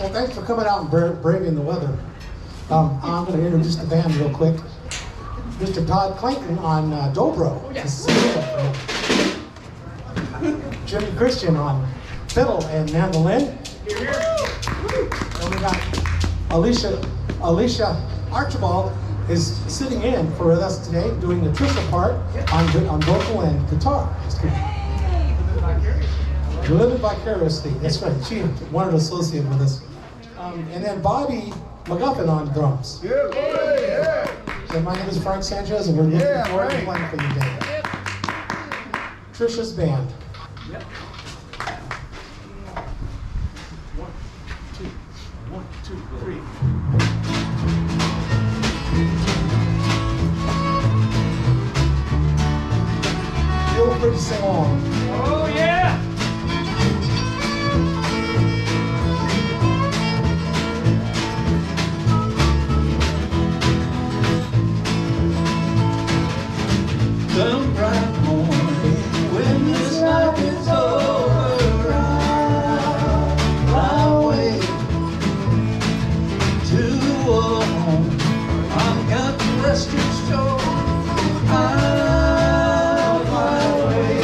Well, thanks for coming out and braving the weather. I'm going to introduce the band real quick. Mr. Todd Clayton on dobro. This is Jimmy Christian on fiddle and mandolin. And we got Alicia Archibald is sitting in for us today, doing the Tricia part on vocal and guitar. You're living vicariously. That's right. She wanted to associate with us. And then Bobby McGuffin on drums. Yeah. So my name is Frank Sanchez, and we're looking forward to playing for you today. Tricia's band. Yep. 1, 2, 3. Feel free to sing along. Oh yeah! Some bright morning when this life is over, I'll fly away to a home on Country Western shore. I'll fly away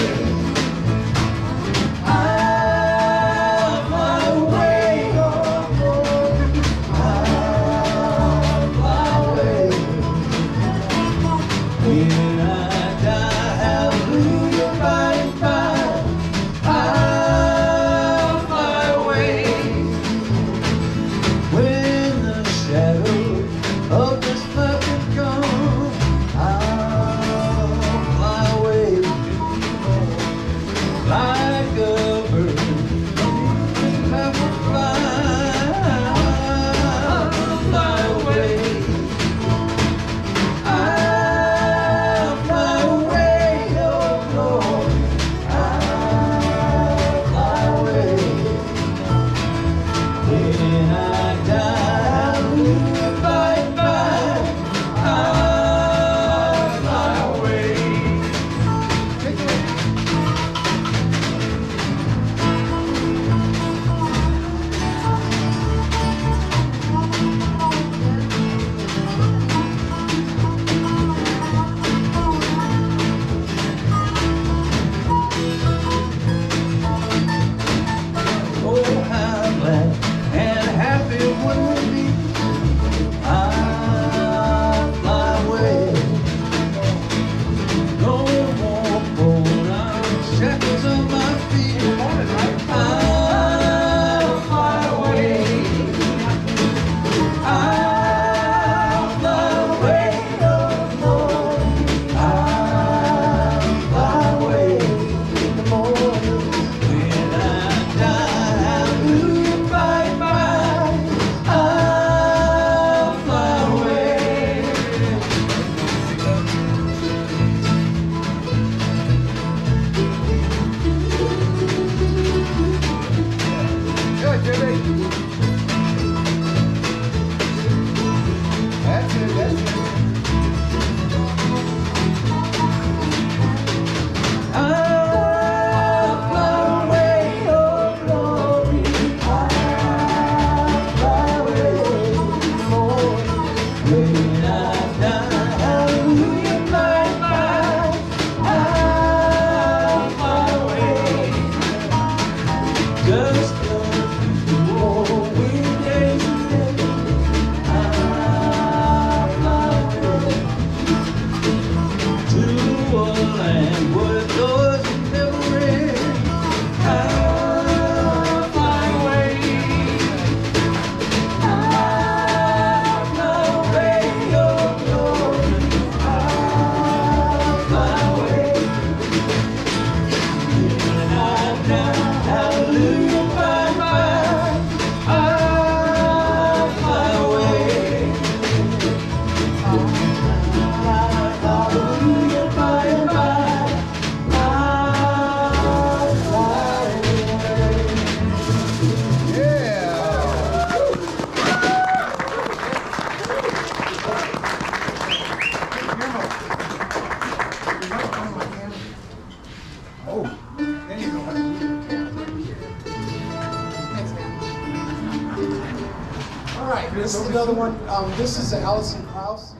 right, this is another one. This is Allison Krauss.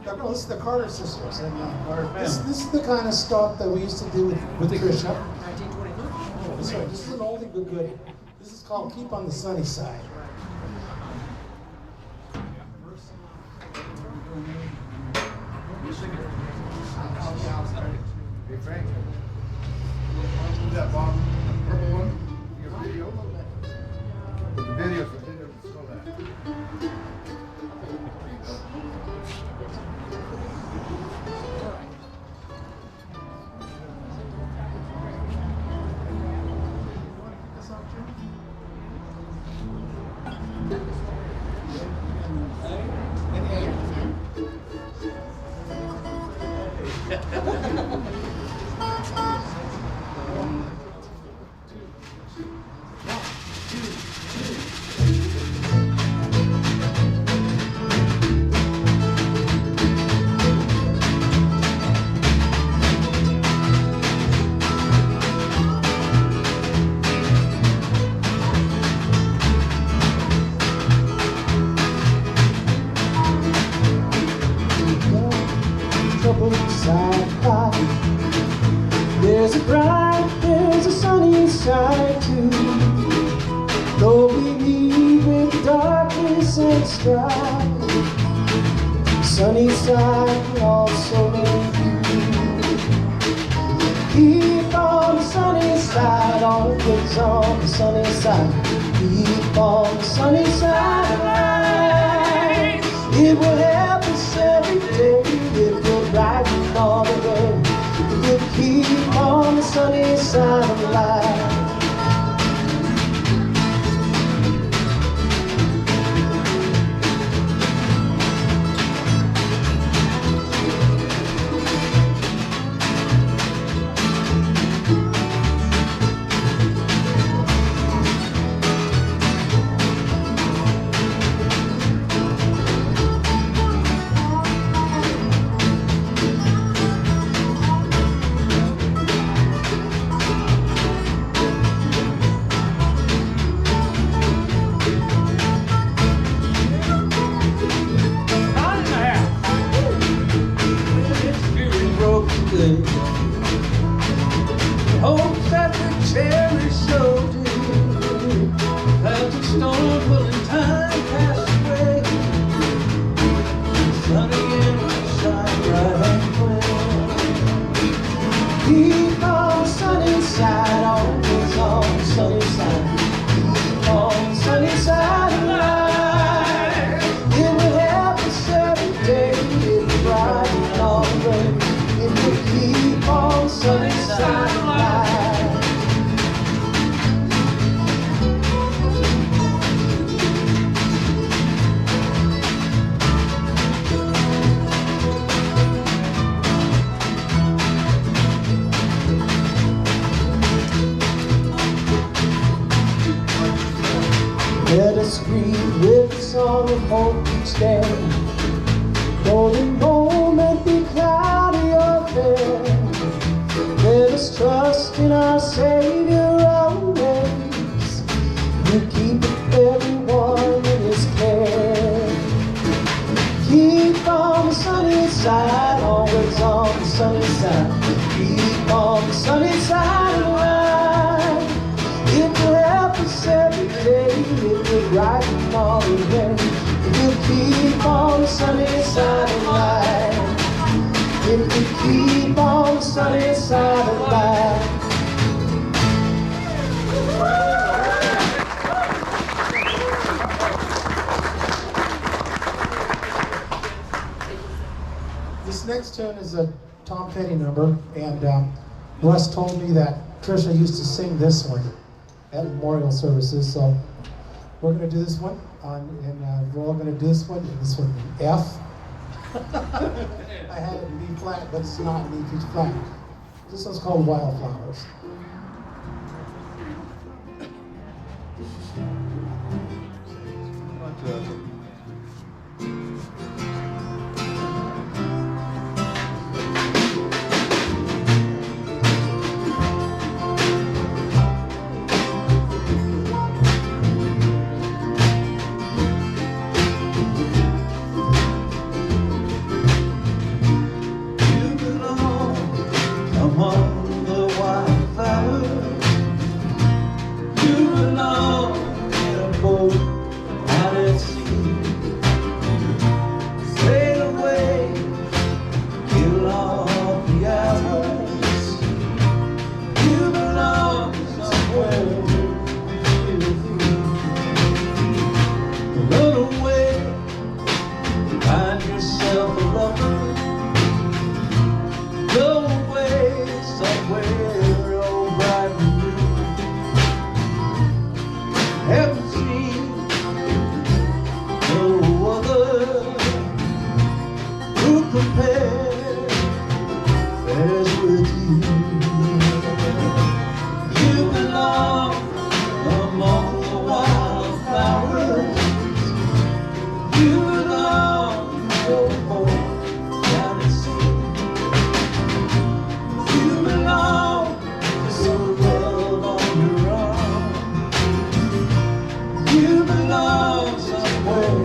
No, this is the Carter sisters. And, this is the kind of stuff that we used to do with Tricia. 1922. That's right. This is an oldie but goodie. This is called "Keep on the Sunny Side." Hey Frank, that Bob, purple one, you got video? The video for show that. There's a bright, there's a sunny side too. Though we meet with darkness and strife, sunny side also may keep on the sunny side, always on the sunny side. Keep on the sunny side. It will help us every day. It will brighten all the way. We'll keep on the sunny side of life. Hopes that we cherish so dear, clouds of storm will in time pass away. Sunny and shine bright and clear. Keep on the sunny side, always on the sunny side. Keep on the sunny side of life. It will help us every day. It will brighten all the way. It will keep on the sunny side of life. Let us greet with a song of hope each day. Though the moment be cloudy or fair, let us trust in our Savior always. You keep everyone in His care. Keep on the sunny side, always on the sunny side. Keep on the sunny side of life. It will help us every day. It will brighten all the way. It will keep on the sunny side of life. It will keep on the sunny side of life. This next tune is a Tom Petty number, and Russ told me that Tricia used to sing this one at memorial services, so we're going to do this one, and we're all going to do this one in F. I had it in B flat, but it's not in E flat. This one's called Wildflowers. boat out at sea. Sail away, kill off the hours. You belong somewhere with me. Run away, find yourself a lover. Go away somewhere all bright and new. Haven't seen no other who compares with you. You belong among the wildflowers. You belong no more down at sea. You belong to some world on your own. You belong somewhere.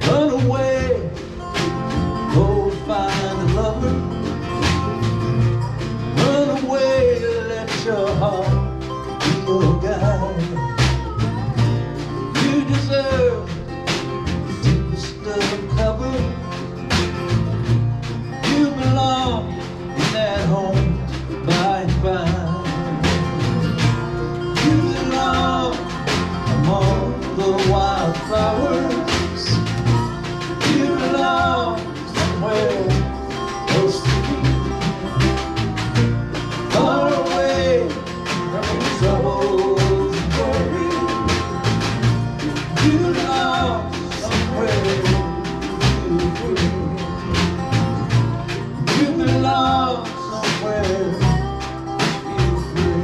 Run away, go find a lover. Run away, let your heart be your guide. You deserve the deepest of cover. You belong in that home by and by. You belong among the wildflowers. You belong somewhere close to me. Far away from your troubles and worries. You belong somewhere free. You belong somewhere free.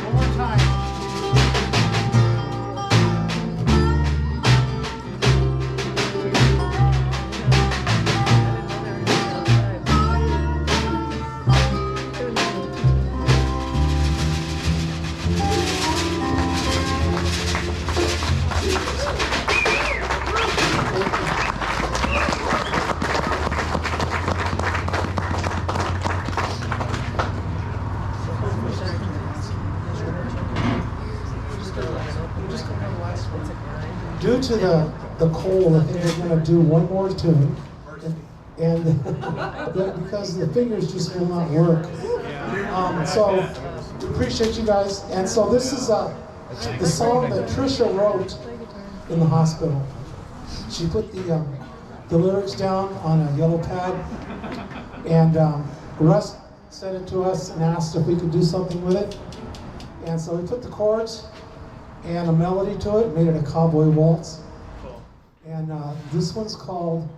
One more time. Due to the cold, I think we're going to do one more tune, and because the fingers just will not work. So we appreciate you guys. And so this is the song that Tricia wrote in the hospital. She put the lyrics down on a yellow pad, and Russ sent it to us and asked if we could do something with it. And so we put the chords and a melody to it, made it a cowboy waltz. And this one's called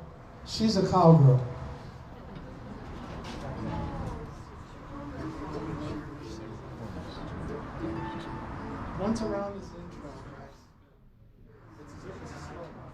She's a Cowgirl. Once around this intro, guys. It's a slow one.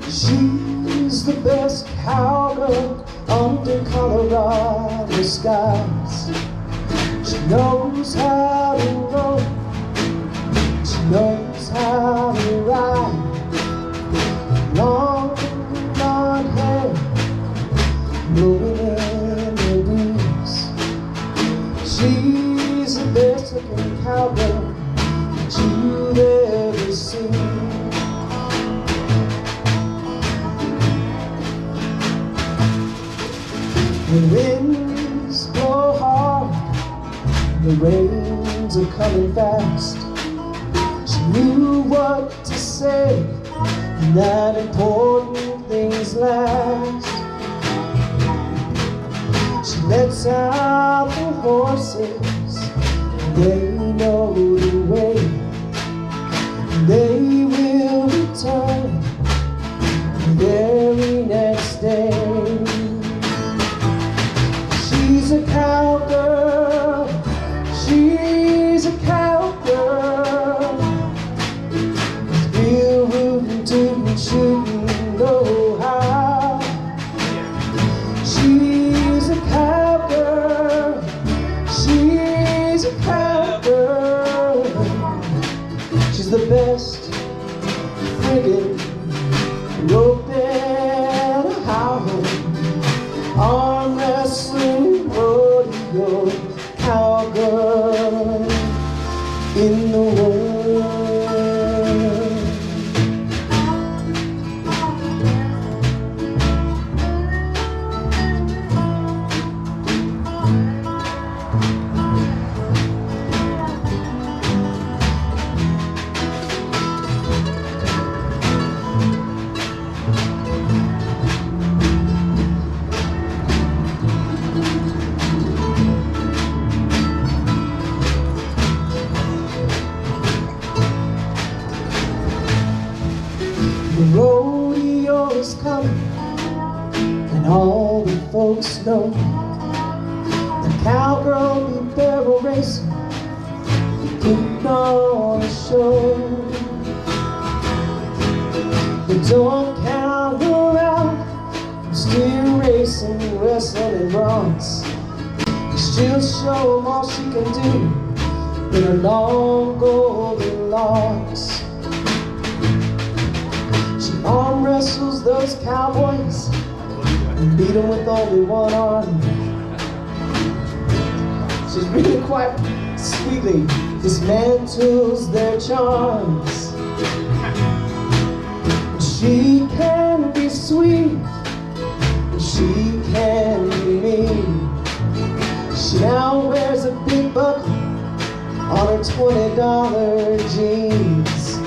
She's the best cowgirl under Colorado skies. She knows how to roll, she knows how to ride. Long blonde hair blowing in the breeze. She's the best looking cowgirl that you've ever seen. The winds blow hard, the rains are coming fast. She knew what to say, and that important things last. She lets out the horses, they know the way. They will return the very next day. She's a cowgirl, she's a cowgirl, with real rootin' tootin' shootin' know-how. She's a cowgirl, she's a cowgirl, she's the best friggin' roping, howling, arm wrestling, rodeo cowgirl in the world. The rodeo is coming, and all the folks know the cowgirl be barrel racing, putting on a show. But don't count her out, still racing, wrestling, and broncs. She'll show 'em all she can do in her long golden locks. Arm wrestles those cowboys and beat them with only one arm. She's really quite sweetly dismantles their charms. She can be sweet, she can be mean. She now wears a big buckle on her $20 jeans.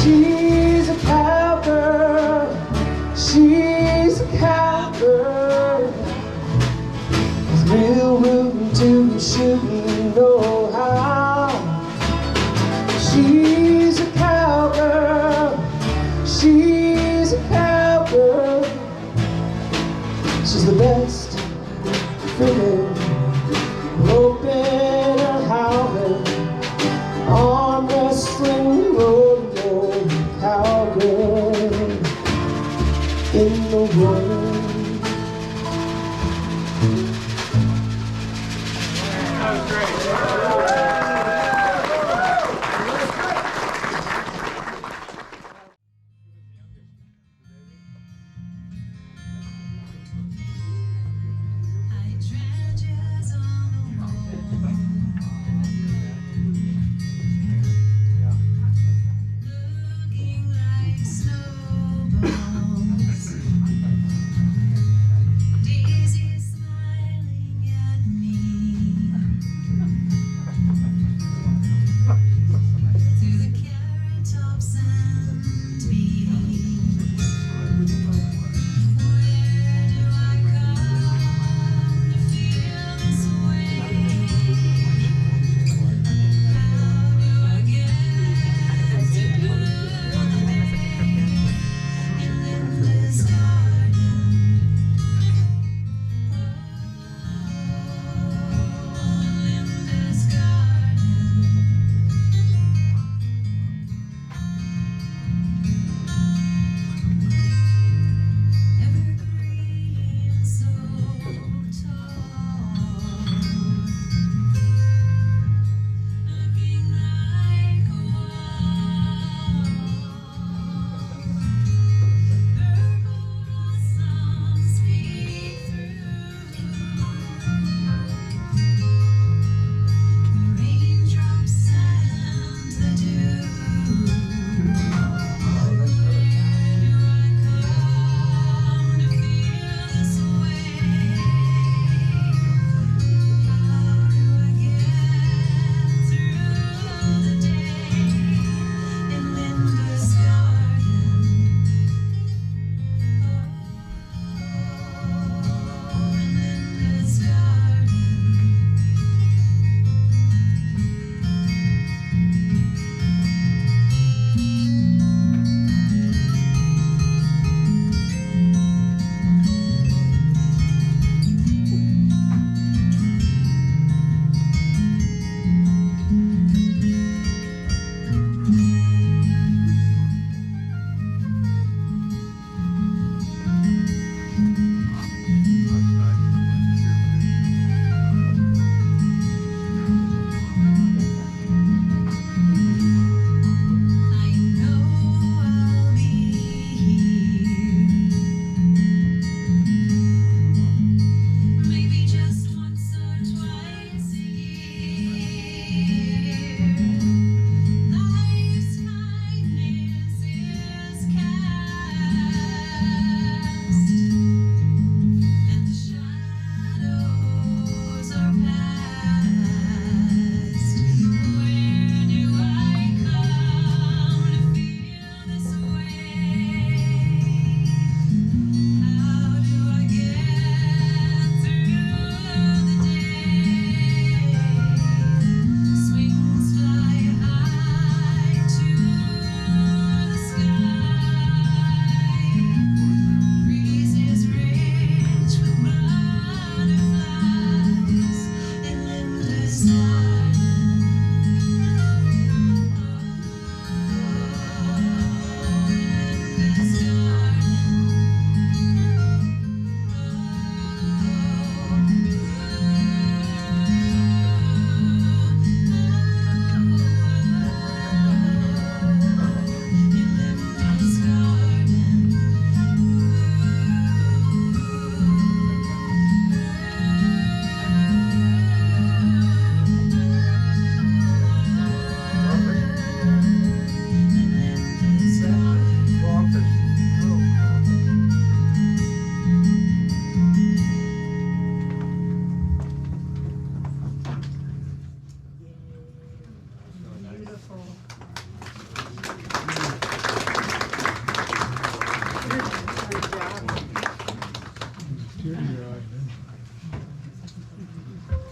She's a cowgirl, she's a cowgirl, with real rootin' tootin' shootin' know-how. She's a cowgirl, she's a cowgirl, she's the best friggin' roping and howling, arm wrestling, rodeo cowgirl in the world. That was great. I drowned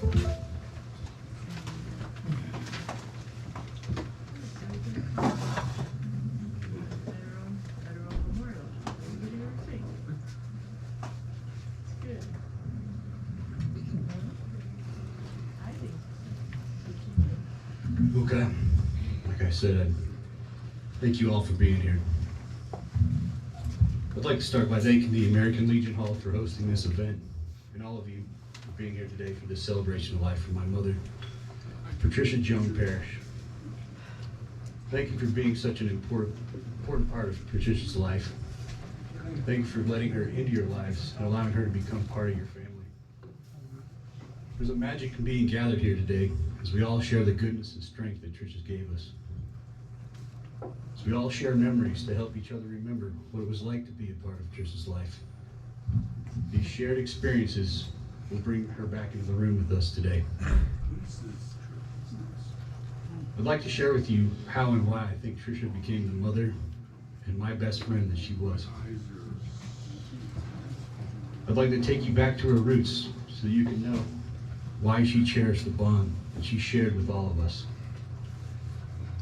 Okay. Like I said, thank you all for being here. I'd like to start by thanking the American Legion Hall for hosting this event, and all of you for being here today for this celebration of life for my mother, Tricia Joan Parish. Thank you for being such an important part of Tricia's life. Thank you for letting her into your lives and allowing her to become part of your family. There's a magic in being gathered here today as we all share the goodness and strength that Tricia gave us. As we all share memories to help each other remember what it was like to be a part of Tricia's life. These shared experiences will bring her back into the room with us today. I'd like to share with you how and why I think Tricia became the mother and my best friend that she was. I'd like to take you back to her roots so you can know why she cherished the bond that she shared with all of us.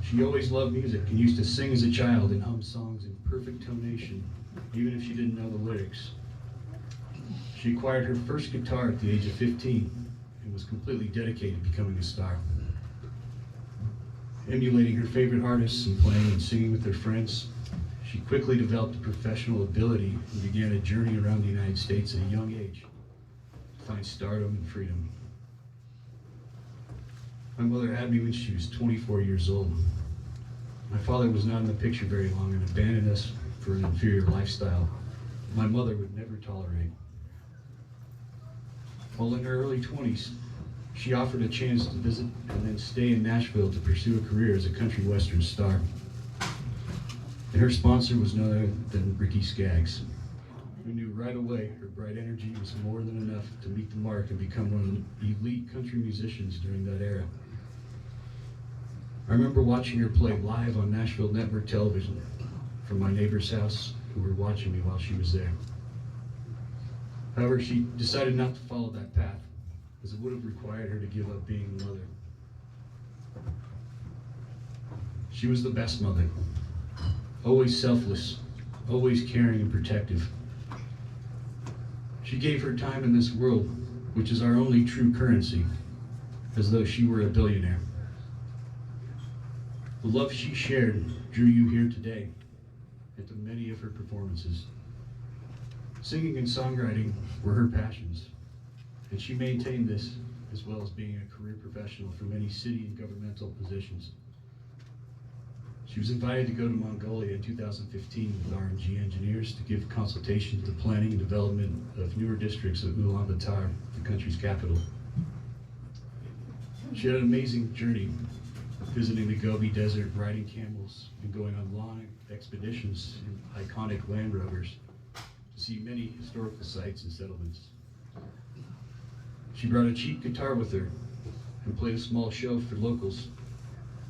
She always loved music and used to sing as a child and hum songs in perfect tonation, even if she didn't know the lyrics. She acquired her first guitar at the age of 15 and was completely dedicated to becoming a star. Emulating her favorite artists and playing and singing with her friends, she quickly developed a professional ability and began a journey around the United States at a young age to find stardom and freedom. My mother had me when she was 24 years old. My father was not in the picture very long and abandoned us for an inferior lifestyle my mother would never tolerate. While in her early 20s, she offered a chance to visit and then stay in Nashville to pursue a career as a country western star. And her sponsor was none other than Ricky Skaggs, who knew right away her bright energy was more than enough to meet the mark and become one of the elite country musicians during that era. I remember watching her play live on Nashville Network television from my neighbor's house who were watching me while she was there. However, she decided not to follow that path, as it would have required her to give up being a mother. She was the best mother, always selfless, always caring and protective. She gave her time in this world, which is our only true currency, as though she were a billionaire. The love she shared drew you here today and to many of her performances. Singing and songwriting were her passions, and she maintained this as well as being a career professional for many city and governmental positions. She was invited to go to Mongolia in 2015 with RNG engineers to give consultation to the planning and development of newer districts of Ulaanbaatar, the country's capital. She had an amazing journey, visiting the Gobi Desert, riding camels, and going on long expeditions in iconic Land Rovers to see many historical sites and settlements. She brought a cheap guitar with her and played a small show for locals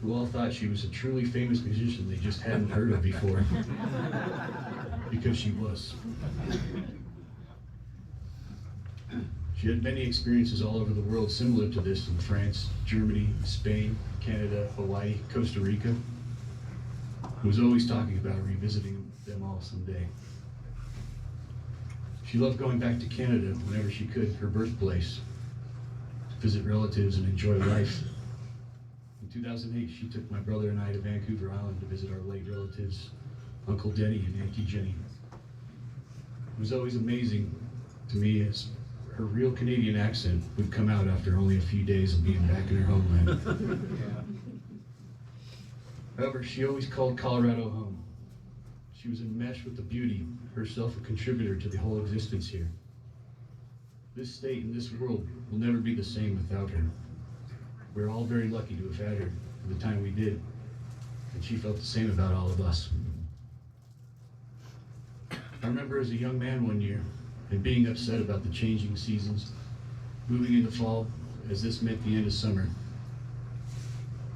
who all thought she was a truly famous musician they just hadn't heard of before, because she was. She had many experiences all over the world similar to this in France, Germany, Spain, Canada, Hawaii, Costa Rica. Who was always talking about revisiting them all someday. She loved going back to Canada whenever she could, her birthplace, to visit relatives and enjoy life. In 2008, she took my brother and I to Vancouver Island to visit our late relatives, Uncle Denny and Auntie Jenny. It was always amazing to me as her real Canadian accent would come out after only a few days of being back in her homeland. However, she always called Colorado home. She was enmeshed with the beauty, herself a contributor to the whole existence here. This state and this world will never be the same without her. We're all very lucky to have had her for the time we did, and she felt the same about all of us. I remember as a young man one year, and being upset about the changing seasons, moving into fall, as this meant the end of summer.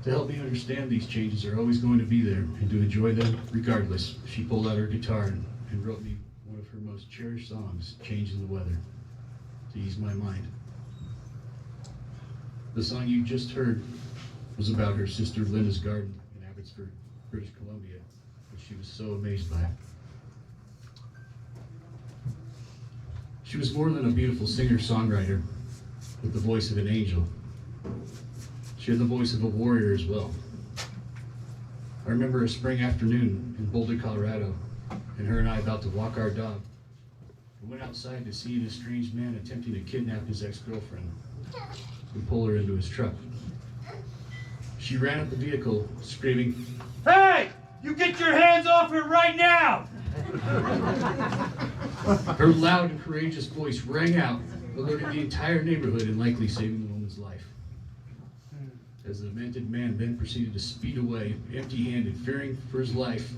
To help me understand these changes are always going to be there, and to enjoy them regardless, she pulled out her guitar and wrote me one of her most cherished songs, Changing the Weather, to ease my mind. The song you just heard was about her sister Linda's garden in Abbotsford, British Columbia, which she was so amazed by. She was more than a beautiful singer-songwriter with the voice of an angel. She had the voice of a warrior as well. I remember a spring afternoon in Boulder, Colorado, and her and I about to walk our dog. We went outside to see this strange man attempting to kidnap his ex-girlfriend and pull her into his truck. She ran up the vehicle, screaming, Hey! You get your hands off her right now! Her loud and courageous voice rang out, alerting the entire neighborhood and likely saving the woman's life. As the demented man then proceeded to speed away, empty-handed, fearing for his life.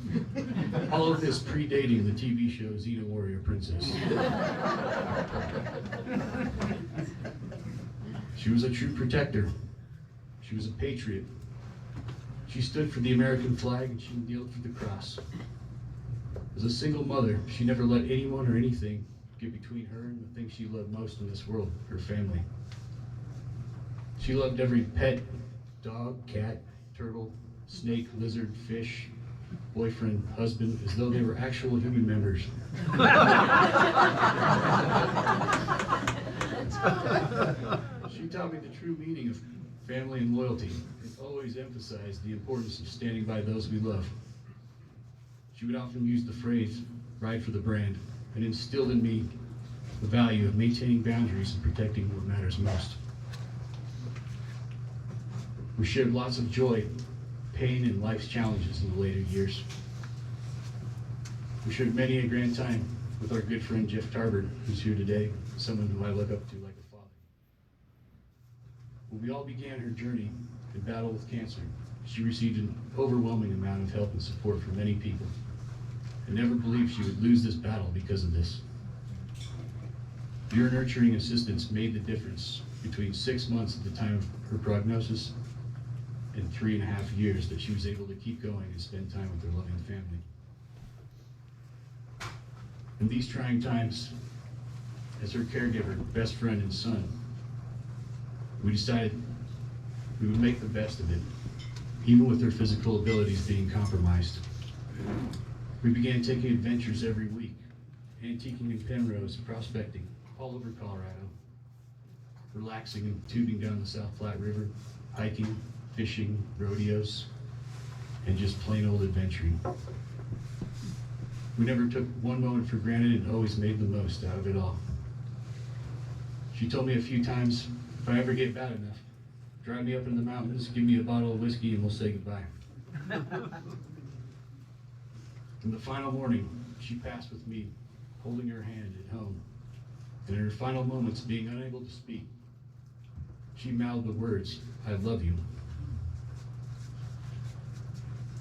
All of this predating the TV show Xena Warrior Princess. She was a true protector. She was a patriot. She stood for the American flag and she kneeled for the cross. As a single mother, she never let anyone or anything get between her and the thing she loved most in this world, her family. She loved every pet, dog, cat, turtle, snake, lizard, fish, boyfriend, husband, as though they were actual human members. She taught me the true meaning of family and loyalty, and always emphasized the importance of standing by those we love. She would often use the phrase, ride for the brand, and instilled in me the value of maintaining boundaries and protecting what matters most. We shared lots of joy, pain, and life's challenges in the later years. We shared many a grand time with our good friend Jeff Tarbert, who's here today, someone who I look up to like a father. When we all began her journey in battle with cancer, she received an overwhelming amount of help and support from many people, and never believed she would lose this battle because of this. Your nurturing assistance made the difference between 6 months at the time of her prognosis and 3.5 years that she was able to keep going and spend time with her loving family. In these trying times, as her caregiver, best friend, and son, we decided we would make the best of it, even with her physical abilities being compromised. We began taking adventures every week, antiquing in Penrose, prospecting all over Colorado, relaxing and tubing down the South Platte River, hiking, fishing, rodeos, and just plain old adventuring. We never took one moment for granted and always made the most out of it all. She told me a few times, if I ever get bad enough, drive me up in the mountains, give me a bottle of whiskey, and we'll say goodbye. In the final morning, she passed with me, holding her hand at home, and in her final moments, being unable to speak, she mouthed the words, "I love you."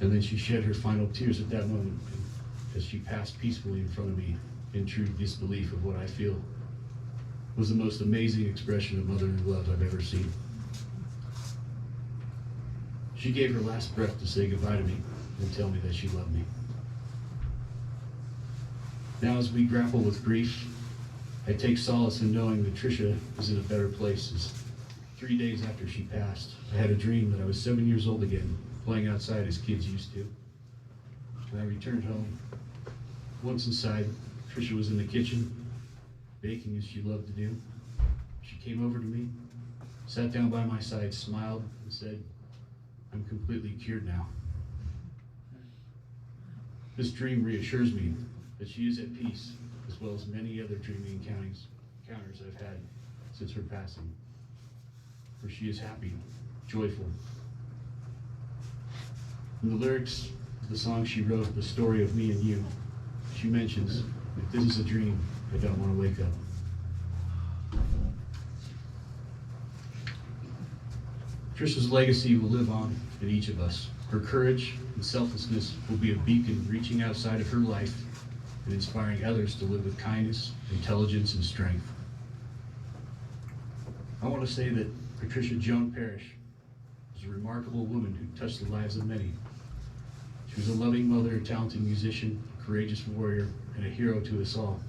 And then she shed her final tears at that moment as she passed peacefully in front of me in true disbelief of what I feel was the most amazing expression of motherly love I've ever seen. She gave her last breath to say goodbye to me and tell me that she loved me. Now as we grapple with grief, I take solace in knowing that Tricia is in a better place. As 3 days after she passed, I had a dream that I was 7 years old again, playing outside as kids used to. When I returned home, once inside, Tricia was in the kitchen, baking as she loved to do. She came over to me, sat down by my side, smiled, and said, "I'm completely cured now." This dream reassures me that she is at peace, as well as many other dreamy encounters I've had since her passing, where she is happy, joyful. In the lyrics of the song she wrote, "The Story of Me and You," she mentions, "If this is a dream, I don't want to wake up." Tricia's legacy will live on in each of us. Her courage and selflessness will be a beacon reaching outside of her life and inspiring others to live with kindness, intelligence, and strength. I want to say that Tricia Joan Parish was a remarkable woman who touched the lives of many. She was a loving mother, a talented musician, a courageous warrior, and a hero to us all.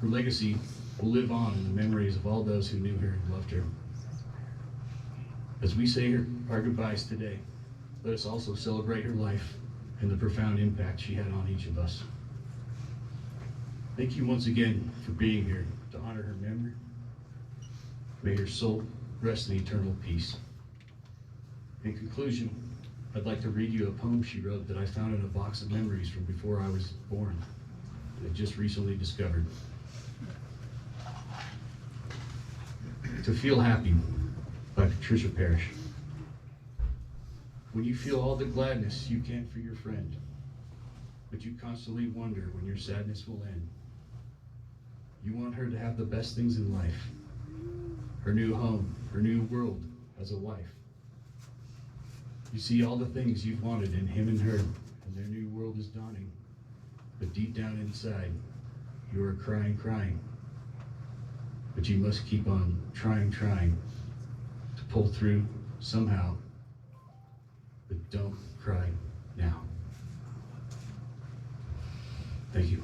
Her legacy will live on in the memories of all those who knew her and loved her. As we say our goodbyes today, let us also celebrate her life and the profound impact she had on each of us. Thank you once again for being here to honor her memory. May her soul rest in eternal peace. In conclusion, I'd like to read you a poem she wrote that I found in a box of memories from before I was born that I just recently discovered. To Feel Happy by Tricia Parish. When you feel all the gladness you can for your friend, but you constantly wonder when your sadness will end. You want her to have the best things in life, her new home, her new world as a wife. You see all the things you've wanted in him and her, and their new world is dawning. But deep down inside, you are crying. But you must keep on trying to pull through somehow. But don't cry now. Thank you.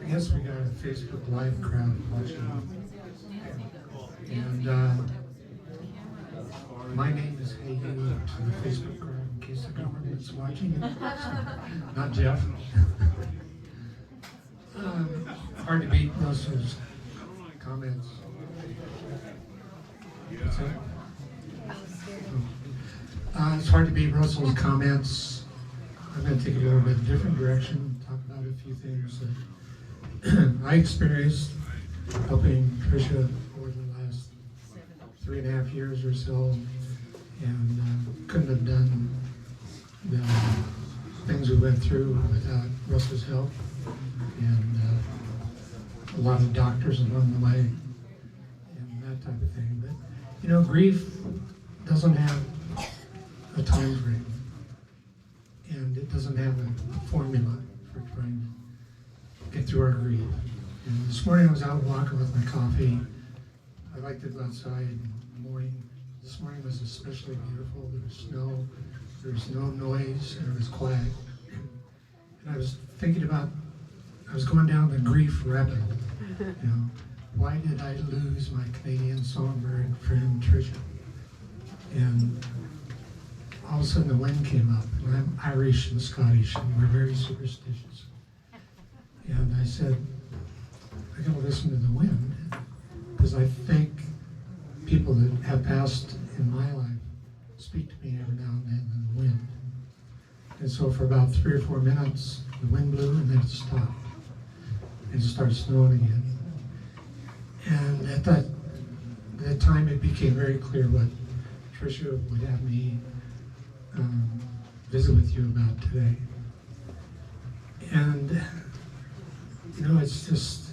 Yes, we got a Facebook Live crowd watching. And my name is Hey You to the Facebook crowd in case the government's watching it. Not Jeff. Hard to beat Russell's comments. What's that? It's hard to beat Russell's comments. I'm going to take a little bit different direction, talk about a few things that I experienced helping Tricia over the last 3.5 years or so, and couldn't have done the things we went through without Russell's help, and a lot of doctors along the way, and that type of thing. But, you know, grief doesn't have a time frame, and it doesn't have a formula for trying to get through our grief. And this morning I was out walking with my coffee. I like to go outside in the morning. This morning was especially beautiful. There was snow, there was no noise, and it was quiet. And I was thinking about, I was going down the grief rabbit hole. You know, why did I lose my Canadian songbird friend Tricia? And all of a sudden the wind came up, and I'm Irish and Scottish, and we're very superstitious. And I said, I gotta listen to the wind, because I think people that have passed in my life speak to me every now and then in the wind. And so for about 3 or 4 minutes, the wind blew and then it stopped. And it started snowing again. And at that time it became very clear what Tricia would have me visit with you about today. And you know, it's just,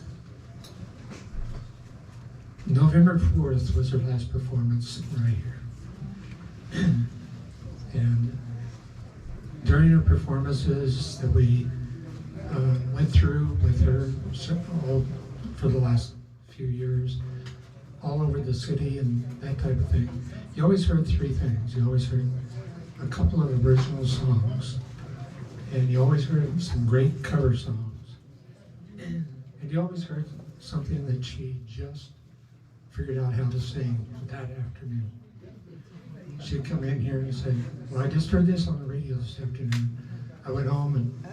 November 4th was her last performance right here. And during her performances that we went through with her all for the last few years, all over the city and that type of thing, you always heard 3 things. You always heard a couple of original songs, and you always heard some great cover songs. And you always heard something that she just figured out how to sing that afternoon. She'd come in here and say, well, I just heard this on the radio this afternoon. I went home and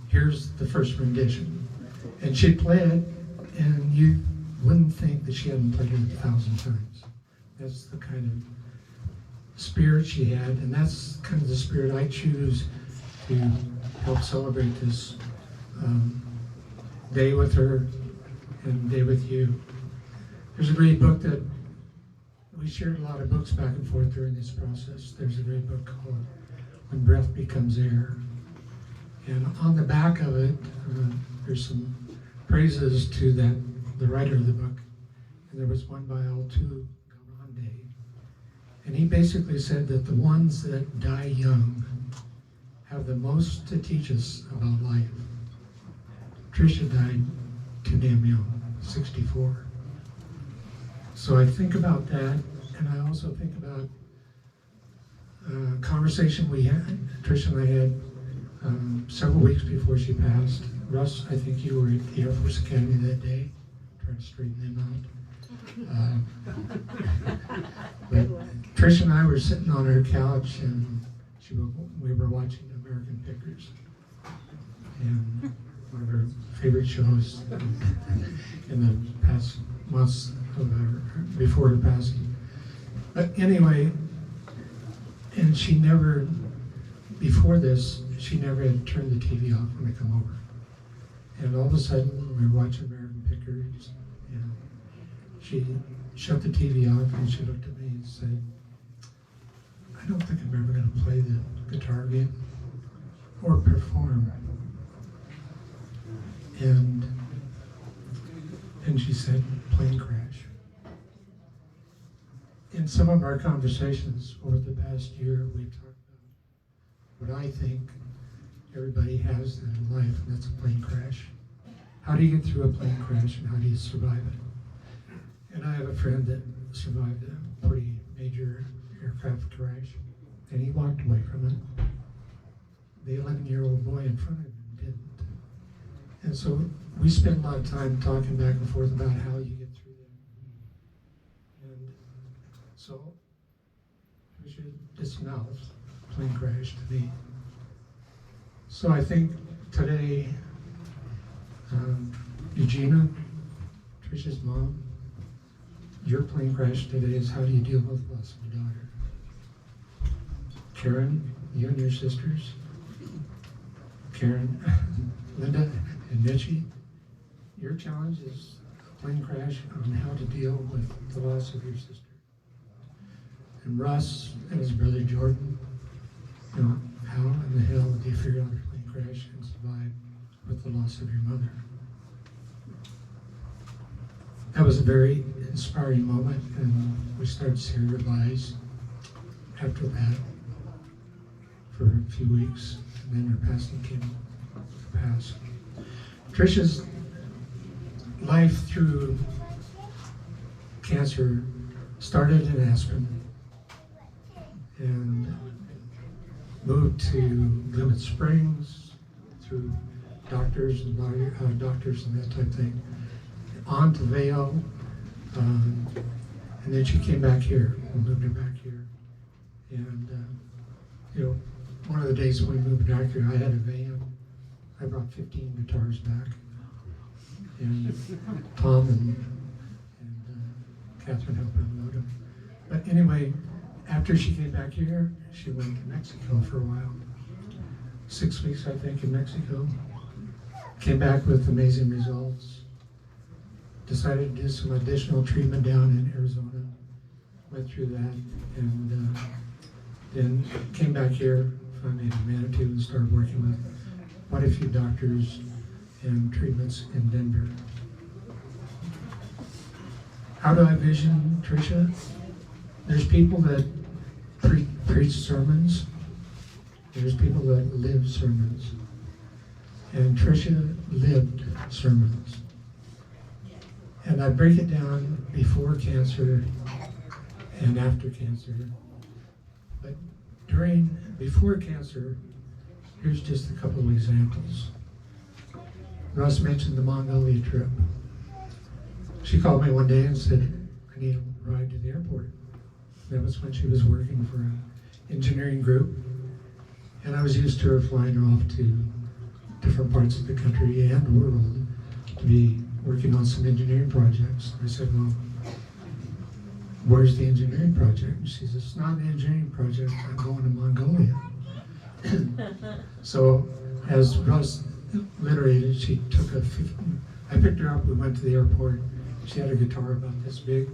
here's the first rendition. And she'd play it, and you wouldn't think that she hadn't played it 1,000 times. That's the kind of spirit she had, and that's kind of the spirit I choose to help celebrate this day with her and day with you. There's a great book that we shared, a lot of books back and forth during this process. There's a great book called When Breath Becomes Air. And on the back of it, there's some praises to the writer of the book. And there was one by Altu Galande. And he basically said that the ones that die young have the most to teach us about life. Tricia died too damn young, 64. So I think about that, and I also think about a conversation we had, Tricia and I had several weeks before she passed. Russ, I think you were at the Air Force Academy that day, trying to straighten them out. But Tricia and I were sitting on her couch, and we were watching American Pickers, and one of her favorite shows in the past months of before her passing. But anyway, and she never, before this, she never had turned the TV off when I come over. And all of a sudden, we were watching American Pickers, and she shut the TV off, and she looked at me and said, I don't think I'm ever going to play the guitar again or perform. And she said, plane crash. In some of our conversations over the past year, we've talked about what I think everybody has in life, and that's a plane crash. How do you get through a plane crash, and how do you survive it? And I have a friend that survived a pretty major aircraft crash, and he walked away from it. The 11-year-old boy in front of him didn't. And so we spend a lot of time talking back and forth about how you get through that. And so Tricia dismounted, plane crash to me. So I think today, Eugenia, Tricia's mom, your plane crash today is how do you deal with the loss of a daughter? Karen, you and your sisters, Karen, Linda, and Mitchie, your challenge is a plane crash on how to deal with the loss of your sister. And Russ and his brother Jordan, you know, how in the hell did you figure out a plane crash and survive with the loss of your mother? That was a very inspiring moment, and we started seeing her lies after that for a few weeks, and then her passing came to pass. Tricia's life through cancer started in Aspen and moved to Limit Springs through doctors and doctors and that type of thing, on to Vail, and then she came back here. We moved her back here, and you know, one of the days when we moved back here, I had a van. I brought 15 guitars back, and Tom and Catherine helped unload them. But anyway, after she came back here, she went to Mexico for a while. 6 weeks, I think, in Mexico. Came back with amazing results. Decided to do some additional treatment down in Arizona. Went through that, and then came back here, finally to Manitou, and started working with quite a few doctors and treatments in Denver. How do I vision Tricia? There's people that preach sermons. There's people that live sermons. And Tricia lived sermons. And I break it down before cancer and after cancer. But before cancer, here's just a couple of examples. Russ mentioned the Mongolia trip. She called me one day and said, I need a ride to the airport. That was when she was working for an engineering group. And I was used to her flying her off to different parts of the country and world to be working on some engineering projects. I said, well, where's the engineering project? And she says, it's not an engineering project, I'm going to Mongolia. So as Russ literated, she took I picked her up, we went to the airport. She had a guitar about this big,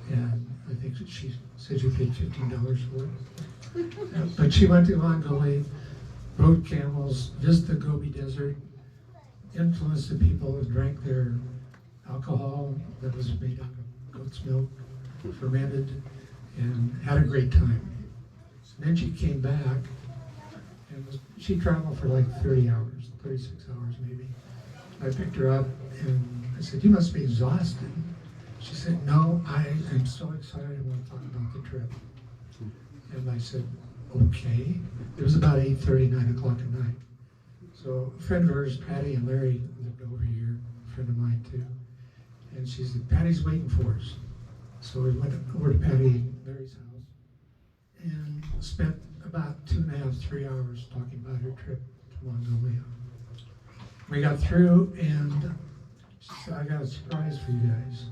and I think she said she paid $15 for it. But she went to Mongolia, rode camels, visited the Gobi Desert, influenced the people who drank their alcohol that was made out of goat's milk, fermented, and had a great time. And then she came back, and she traveled for like 30 hours, 36 hours maybe. I picked her up, and I said, you must be exhausted. She said, no, I am so excited, I want to talk about the trip. And I said, okay. It was about 8:30, 9 o'clock at night. So a friend of hers, Patty and Larry, lived over here, a friend of mine too. And she said, Patty's waiting for us. So we went over to Patty and Larry's house and spent about 2.5, 3 hours talking about her trip to Mongolia. We got through, and she said, I got a surprise for you guys.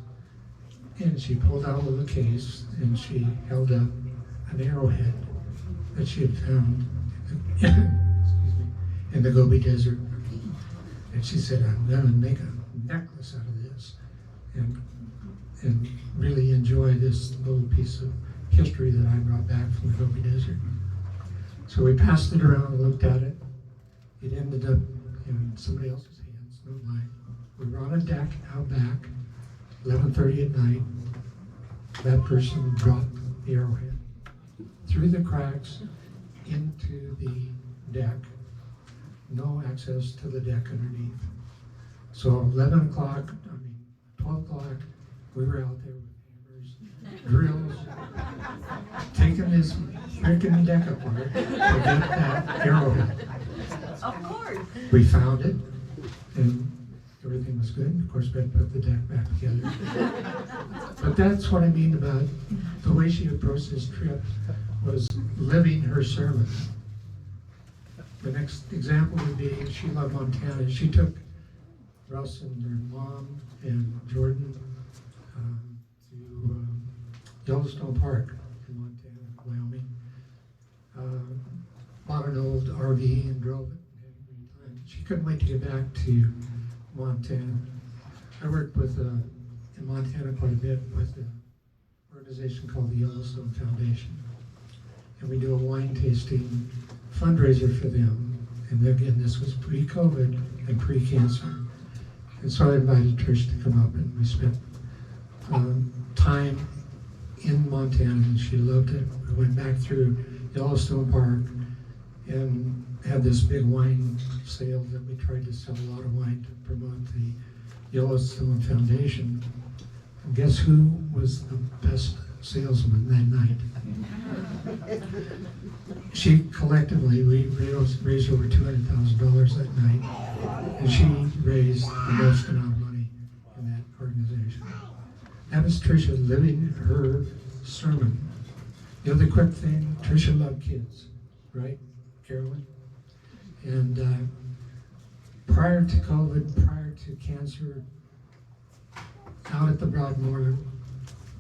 And she pulled out a little case, and she held up an arrowhead that she had found in the Gobi Desert. And she said, I'm going to make a necklace out of this and really enjoy this little piece of history that I brought back from the Gobi Desert. So we passed it around and looked at it. It ended up in somebody else's hands, not mine. We were on a deck out back, 11:30 at night. That person dropped the arrowhead through the cracks into the deck. No access to the deck underneath. So 12 o'clock, we were out there with hammers, drills, taking this freaking deck apart to get that arrowhead. Of course. We found it, and Of course, we had to put the deck back together. But that's what I mean about the way she approached this trip was living her sermon. The next example would be she loved Montana. She took Russ and their mom and Jordan to Yellowstone Park in Montana, Wyoming. Bought an old RV and drove it. She couldn't wait to get back to Montana. I worked with in Montana quite a bit with an organization called the Yellowstone Foundation. And we do a wine tasting fundraiser for them. And again, this was pre-COVID and pre-cancer. And so I invited Trish to come up, and we spent time in Montana, and she loved it. We went back through Yellowstone Park and had this big wine sale that we tried to sell a lot of wine to promote the Yellowstone Foundation. And guess who was the best salesman that night? She collectively, we raised over $200,000 that night, and she raised the most amount of money in that organization. That was Tricia living her sermon. The other quick thing, Tricia loved kids, right, Carolyn? And prior to COVID, prior to cancer, out at the Broadmoor,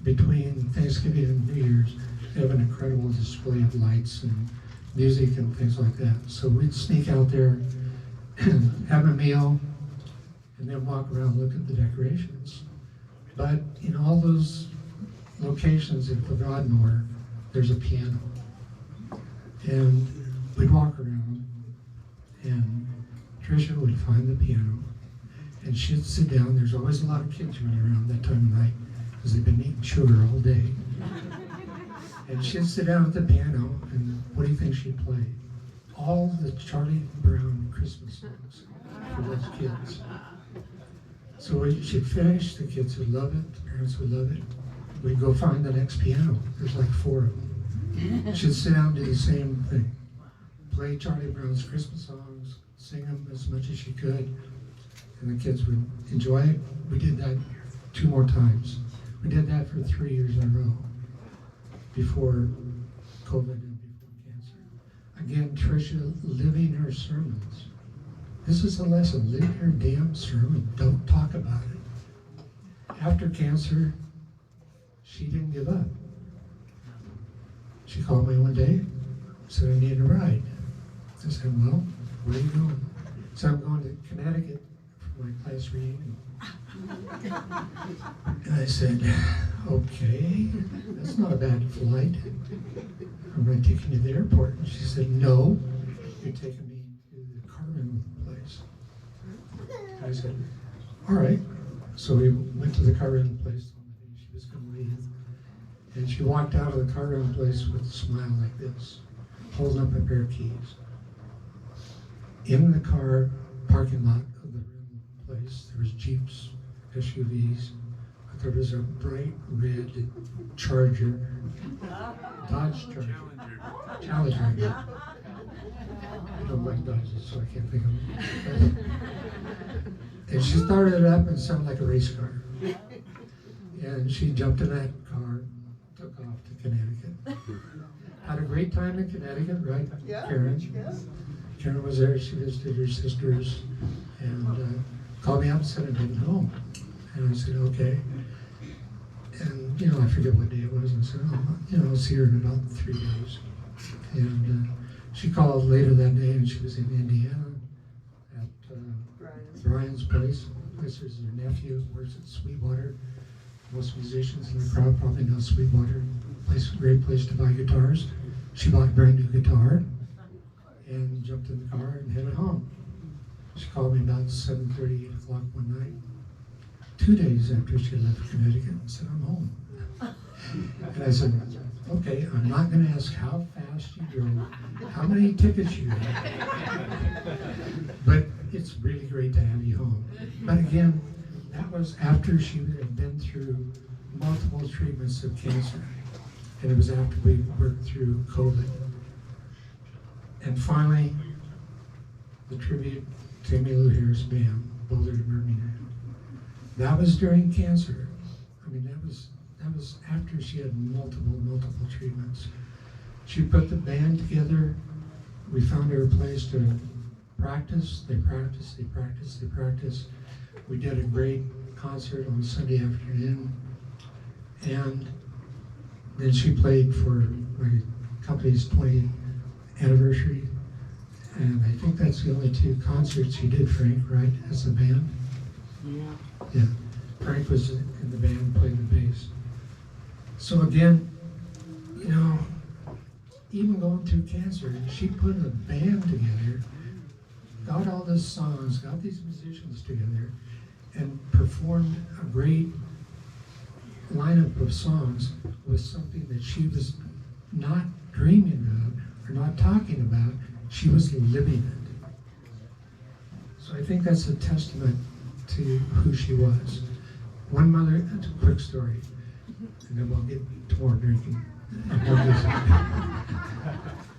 between Thanksgiving and New Year's, they have an incredible display of lights and music and things like that. So we'd sneak out there, have a meal, and then walk around and look at the decorations. But in all those locations at the Broadmoor, there's a piano. And we'd walk around, and Tricia would find the piano, and she'd sit down. There's always a lot of kids running around that time of night because they've been eating sugar all day. And she'd sit down at the piano, and what do you think she'd play? All the Charlie Brown Christmas songs for those kids. So she'd finish, the kids would love it, the parents would love it. We'd go find the next piano. There's like 4 of them. She'd sit down and do the same thing. Play Charlie Brown's Christmas songs, sing them as much as she could, and the kids would enjoy it. We did that 2 more times. We did that for 3 years in a row before COVID and before cancer. Again, Tricia living her sermons. This is a lesson. Live your damn sermon. Don't talk about it. After cancer, she didn't give up. She called me one day, said, I need a ride. I said, well, where are you going? So I'm going to Connecticut for my class reunion. And I said, okay, that's not a bad flight. I'm going to take you to the airport. And she said, no, you're taking me to the car rental place. And I said, all right. So we went to the car rental place on the day she was going to leave. And she walked out of the car rental place with a smile like this, holding up a pair of keys. In the car parking lot of the rental place, there was Jeeps, SUVs, but there was a bright red Charger, Dodge Charger, Challenger. I don't like Dodges, so I can't think of them. And she started it up and it sounded like a race car. And she jumped in that car, took off to Connecticut. Had a great time in Connecticut, right, Karen? Yes. Karen was there, she visited her sisters, and called me up and said, I'm heading home. And I said, okay. And, I forget what day it was, and said, I'll see her in about 3 days. And she called later that day, and she was in Indiana at Brian's place. This is her nephew, works at Sweetwater. Most musicians in the crowd probably know Sweetwater. Great place to buy guitars. She bought a brand new guitar and jumped in the car and headed home. She called me about 7:30, 8 o'clock one night, 2 days after she left Connecticut, and said, I'm home. And I said, okay, I'm not going to ask how fast you drove, how many tickets you had, but it's really great to have you home. But again, that was after she had been through multiple treatments of cancer, and it was after we worked through COVID. And finally, the tribute to Emmylou Harris Band, Boulder to Birmingham. That was during cancer. I mean, that was after she had multiple treatments. She put the band together. We found her a place to practice. They practiced. We did a great concert on Sunday afternoon. And then she played for my company's 20th anniversary. And I think that's the only 2 concerts she did, Frank, right, as a band? Yeah. Frank was in the band, played the bass. So again, you know, even going through cancer, she put a band together, got all these songs, got these musicians together, and performed a great lineup of songs with something that she was not dreaming of or not talking about. She was living it. So I think that's a testament to who she was. One mother, that's a quick story, and then we'll get to more drinking.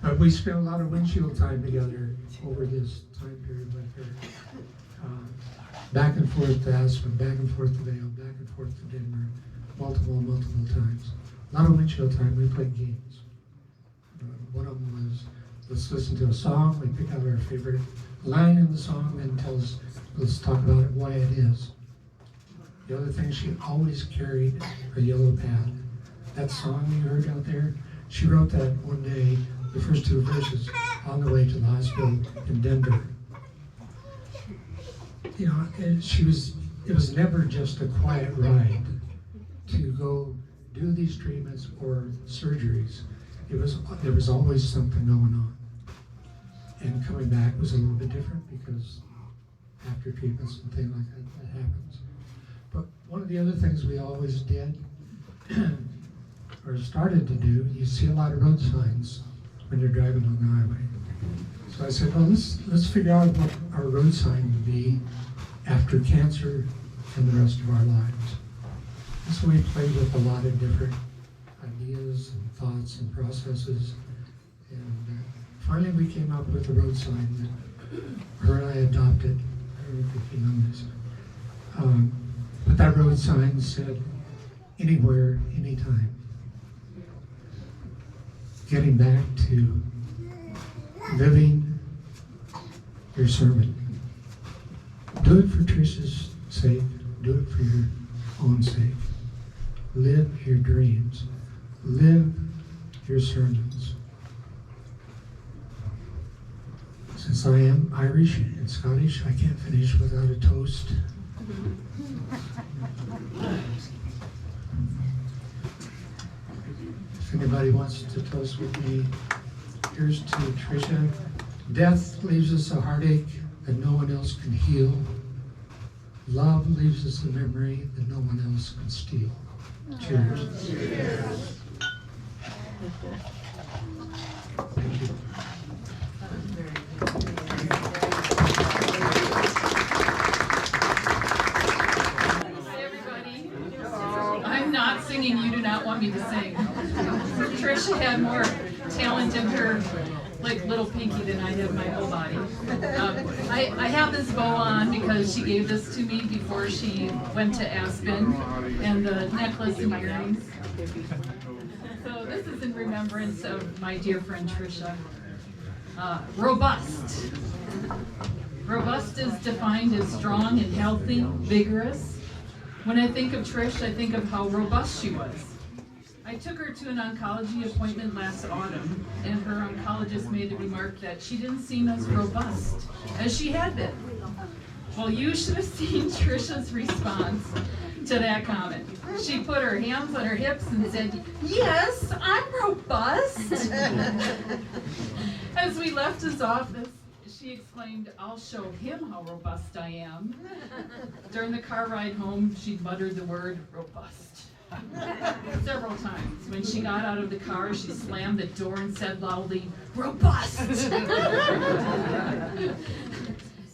But we spent a lot of windshield time together over this time period with her. Back and forth to Aspen, back and forth to Vail, back and forth to Denver, multiple times. A lot of windshield time. We played games. One of them was, let's listen to a song, we pick out our favorite line in the song, and tell us, let's talk about it, why it is. The other thing, she always carried a yellow pad. That song you heard out there, she wrote that one day, the first 2 verses, on the way to the hospital in Denver. You know, it was never just a quiet ride to go do these treatments or surgeries. There was always something going on. And coming back was a little bit different because after treatments and things like that happens. But one of the other things we always did, or started to do, you see a lot of road signs when you're driving on the highway. So I said, well, let's figure out what our road sign would be after cancer and the rest of our lives. And so we played with a lot of different ideas and thoughts and processes. And finally we came up with a road sign that her and I adopted. I don't know if you know this. But that road sign said, anywhere, anytime. Getting back to living your sermon. Do it for Tricia's sake. Do it for your own sake. Live your dreams. Live your sermons. Since I am Irish and Scottish, I can't finish without a toast. If anybody wants to toast with me, here's to Tricia. Death leaves us a heartache that no one else can heal. Love leaves us a memory that no one else can steal. Cheers. Cheers. Thank you. I'm not singing You Do Not Want Me to Sing. Tricia had more talent in her little pinky than I have my whole body. I have this bow on because she gave this to me before she went to Aspen, and the necklace and earrings. So this is in remembrance of my dear friend Tricia. Robust. Robust is defined as strong and healthy, vigorous. When I think of Trish, I think of how robust she was. I took her to an oncology appointment last autumn, and her oncologist made the remark that she didn't seem as robust as she had been. Well, you should have seen Tricia's response to that comment. She put her hands on her hips and said, "Yes, I'm robust." As we left his office, she exclaimed, "I'll show him how robust I am." During the car ride home, she muttered the word robust several times. When she got out of the car, she slammed the door and said loudly, "Robust!"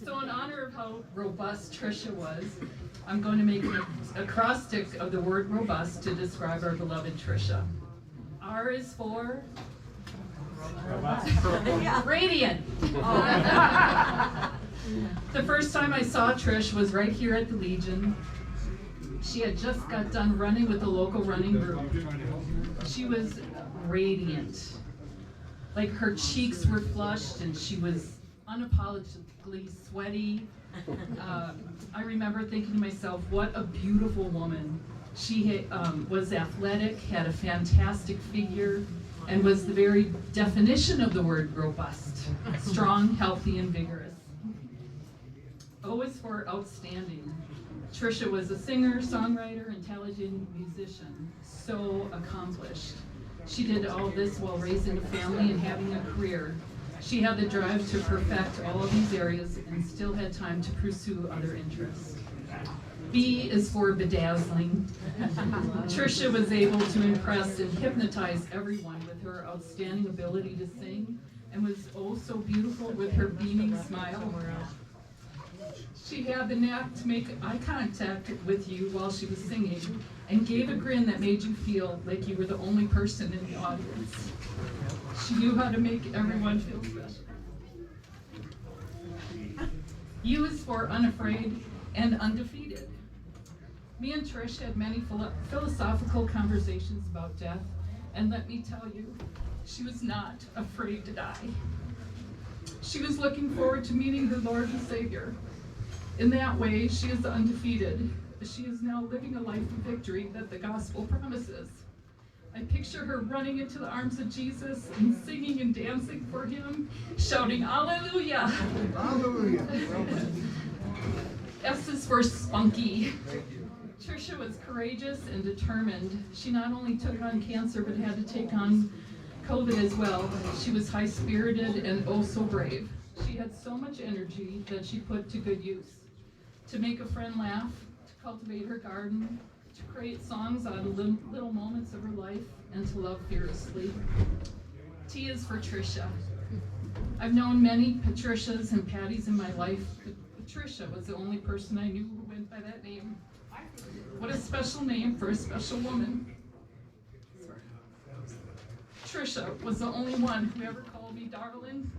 So in honor of how robust Tricia was, I'm going to make an acrostic of the word robust to describe our beloved Tricia. R is for radiant. The first time I saw Trish was right here at the Legion. She had just got done running with the local running group. She was radiant. Like her cheeks were flushed and she was unapologetically sweaty. I remember thinking to myself, what a beautiful woman. She was athletic, had a fantastic figure, and was the very definition of the word robust. Strong, healthy, and vigorous. O is for outstanding. Tricia was a singer, songwriter, intelligent musician, so accomplished. She did all this while raising a family and having a career. She had the drive to perfect all of these areas and still had time to pursue other interests. B is for bedazzling. Tricia was able to impress and hypnotize everyone with her outstanding ability to sing and was oh so beautiful with her beaming smile. She had the knack to make eye contact with you while she was singing and gave a grin that made you feel like you were the only person in the audience. She knew how to make everyone feel special. U is for unafraid and undefeated. Me and Trish had many philosophical conversations about death, and let me tell you, she was not afraid to die. She was looking forward to meeting her Lord and Savior. In that way, she is undefeated. She is now living a life of victory that the gospel promises. I picture her running into the arms of Jesus and singing and dancing for him, shouting, Hallelujah! Hallelujah. S is for spunky. Tricia was courageous and determined. She not only took on cancer, but had to take on COVID as well. She was high-spirited and oh so brave. She had so much energy that she put to good use. To make a friend laugh, to cultivate her garden, to create songs out of little moments of her life, and to love fearlessly. T is for Tricia. I've known many Patricias and Patties in my life, but Tricia was the only person I knew who went by that name. What a special name for a special woman. Tricia was the only one who ever called me darling.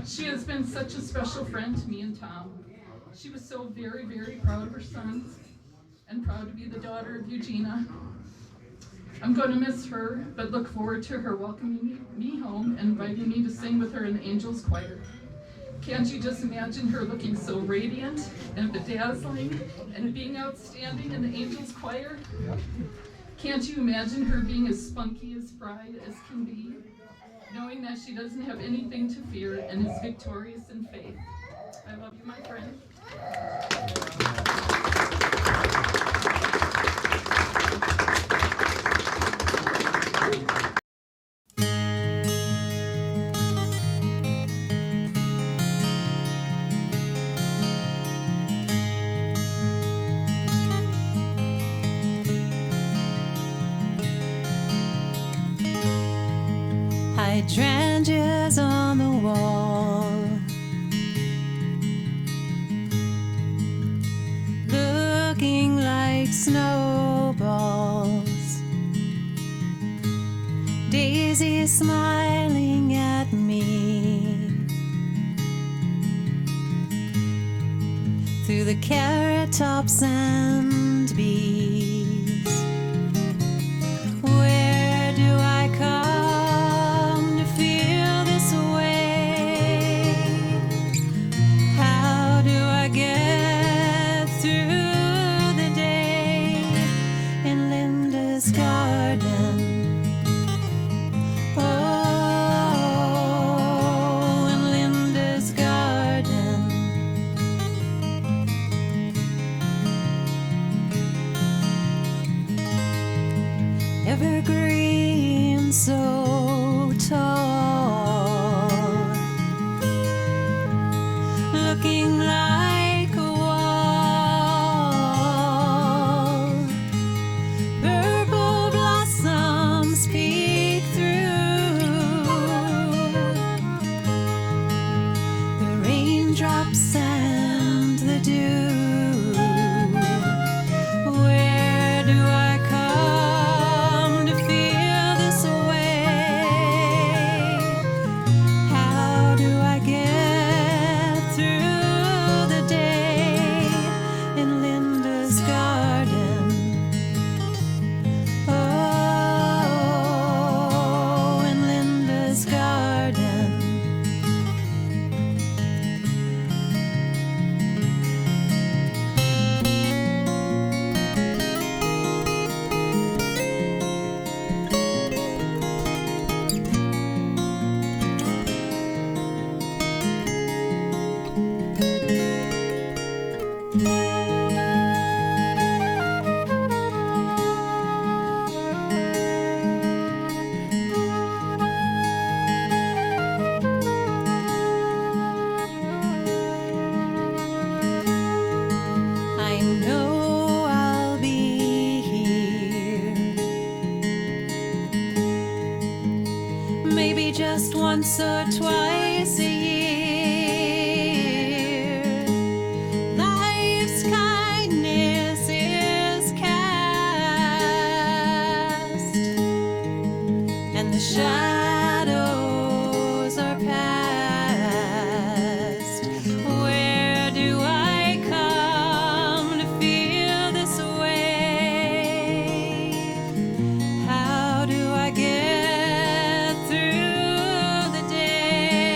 She has been such a special friend to me and Tom. She was so very, very proud of her sons and proud to be the daughter of Eugenia. I'm going to miss her, but look forward to her welcoming me home and inviting me to sing with her in the Angels Choir. Can't you just imagine her looking so radiant and bedazzling and being outstanding in the Angels Choir? Can't you imagine her being as spunky as pride as can be, knowing that she doesn't have anything to fear and is victorious in faith? I love you, my friend. Hydrangeas on the wall, looking like snowballs. Daisy smiling at me through the carrot tops and bees. Where do I come to feel this way? How do I get through the day in Linda's garden? Oh, in Linda's garden. Evergreen so tall, looking like a wall. Purple blossoms peek through the raindrops and the dew. Where do I come to feel this way? How do I get through the day in Linda? Linda's garden. Oh, in Linda's garden. I know I'll be here, maybe just once or twice a year. Life's kindness is cast, and the shadows are past. Where do I come to feel this way? How do I get through the day?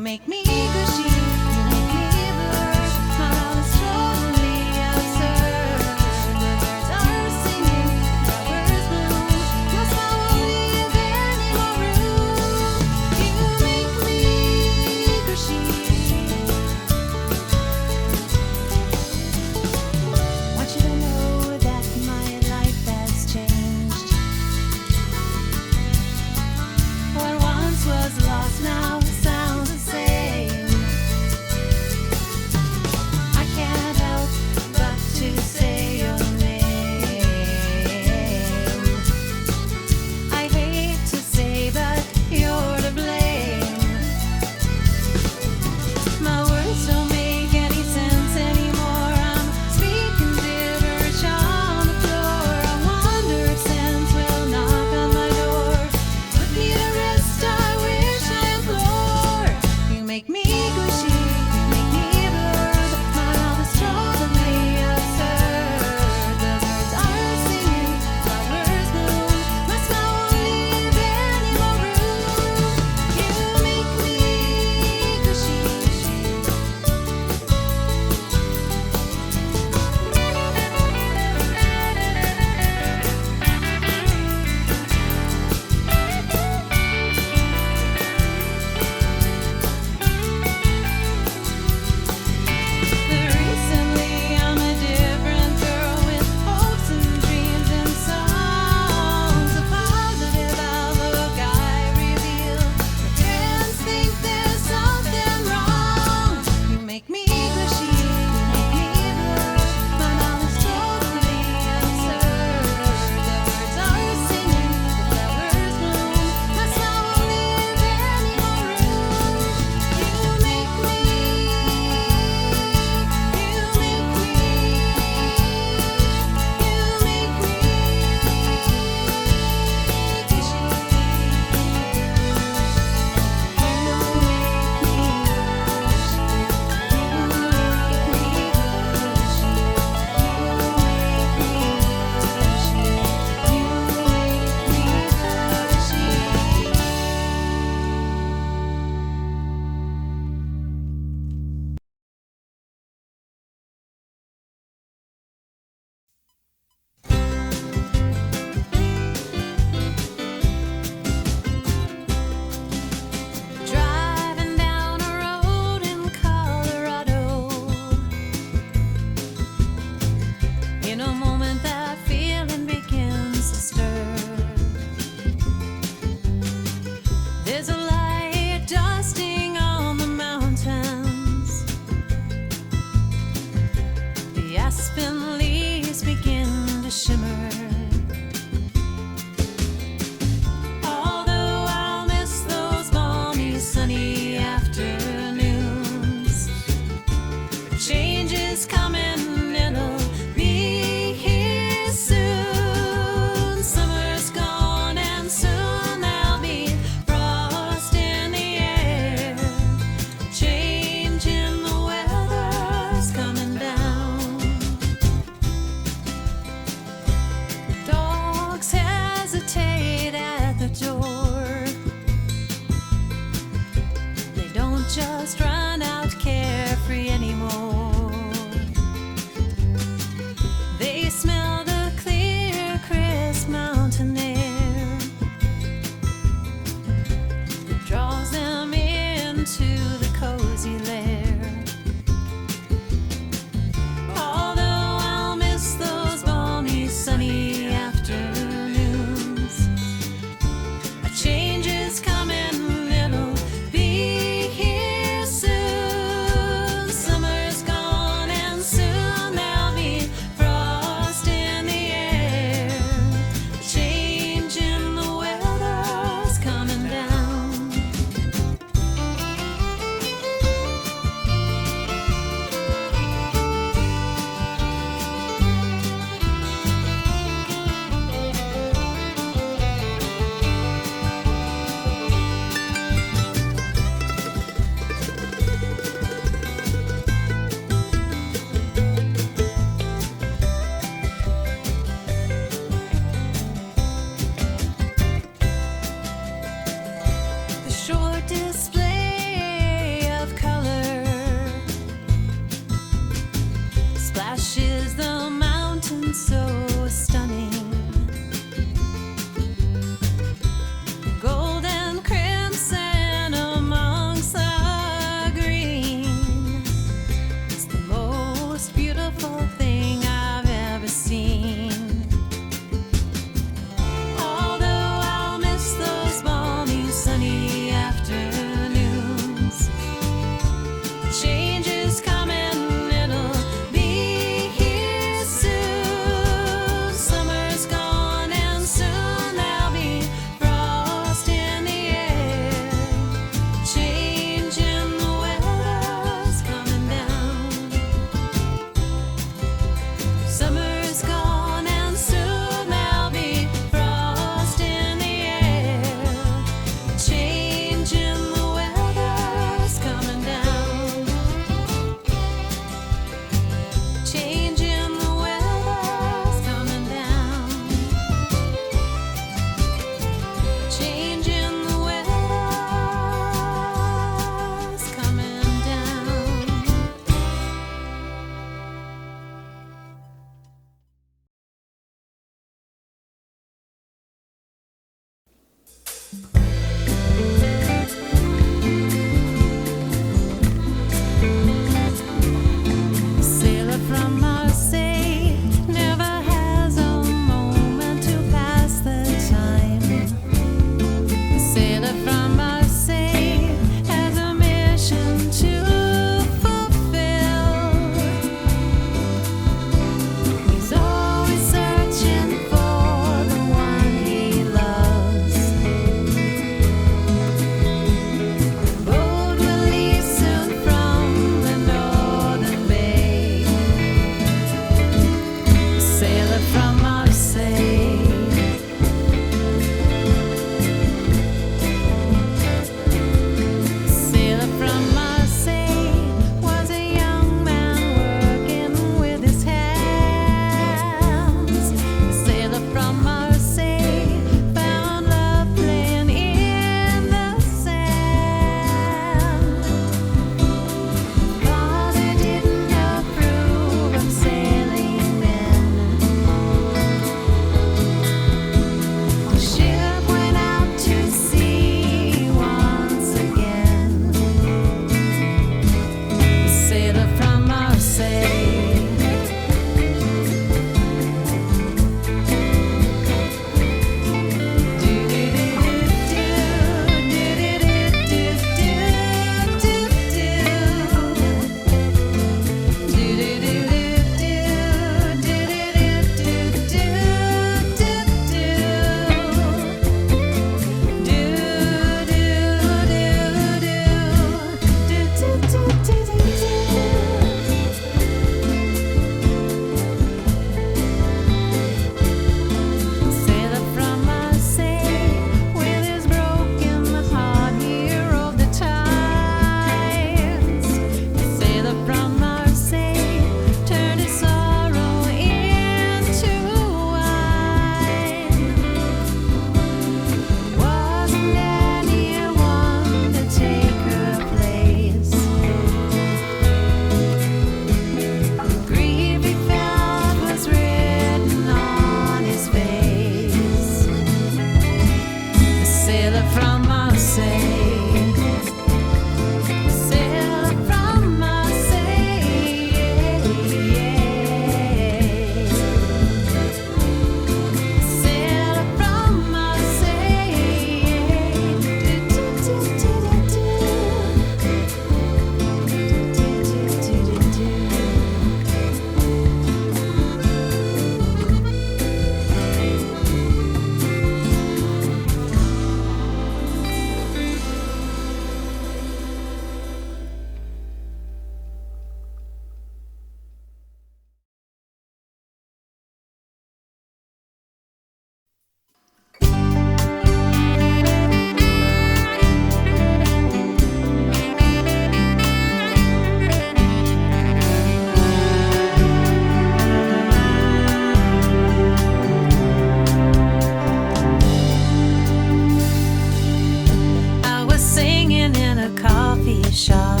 shop,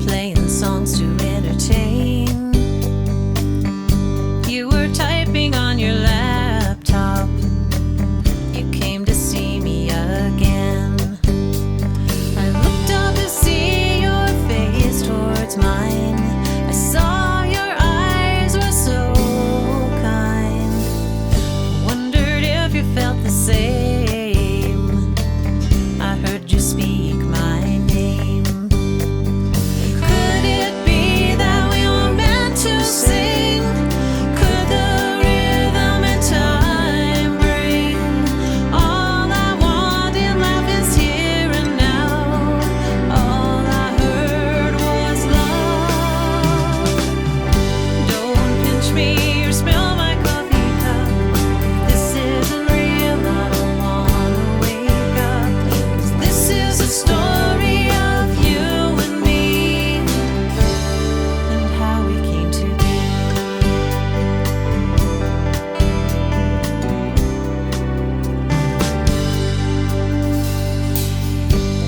playing songs to entertain. You were typing on your laptop. You came to see me again. I looked up to see your face towards mine. I saw your eyes were so kind. Wondered if you felt the same. I heard you speak my name. Could it be that we were meant to sing? Could the rhythm and time bring all I want in life is here and now? All I heard was love. Don't pinch me or spill my coffee cup. This isn't real, I don't wanna wake up. 'Cause this is a story of you and me, and how we came to be.